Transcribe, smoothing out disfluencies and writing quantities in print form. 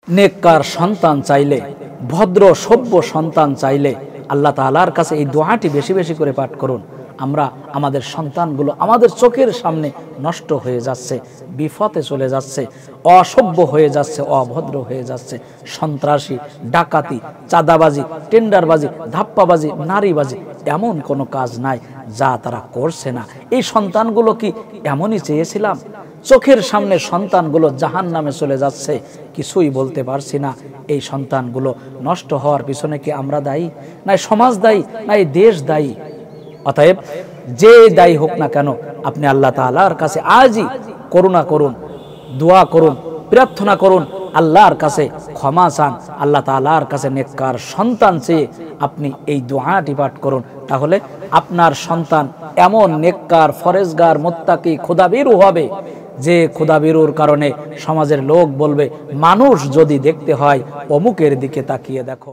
নেককার সন্তান চাইলে, ভদ্র সভ্য সন্তান চাইলে আল্লাহ তাআলার কাছে এই দোয়াটি বেশি বেশি করে পাঠ করুন। আমরা আমাদের সন্তানগুলো আমাদের চোখের সামনে নষ্ট হয়ে যাচ্ছে, বিপথে চলে যাচ্ছে, অসভ্য হয়ে যাচ্ছে, অভদ্র হয়ে যাচ্ছে। সন্ত্রাসী, ডাকাতি, চাঁদাবাজি, টেন্ডারবাজি, ধাপ্পাবাজি, নারীবাজি, এমন কোনো কাজ নাই যা তারা করছে না। এই সন্তানগুলো কি এমনই চেয়েছিলাম? চোখের সামনে সন্তানগুলো জাহান্নামে চলে যাচ্ছে, কিছুই বলতে পারছি না। এই সন্তানগুলো নষ্ট হওয়ার পিছনে কি আমরা দায়ী, না সমাজ দায়ী, না এই দেশ দায়ী? অতএব যে দায়ী হোক না কেন, আপনি আল্লাহ তাআলার কাছে আজই করুণা করুন, দোয়া করুন, প্রার্থনা করুন, আল্লাহর কাছে ক্ষমা চান, আল্লাহ তাআলার কাছে নেককার সন্তান চেয়ে আপনি এই দোয়াটি পাঠ করুন। তাহলে আপনার সন্তান এমন নেককার, ফরেজগার, মুত্তাকি, খোদাভীরু হবে যে খোদাভীরুর কারণে সমাজের লোক বলবে, মানুষ যদি দেখতে হয় অমুকের দিকে তাকিয়ে দেখো।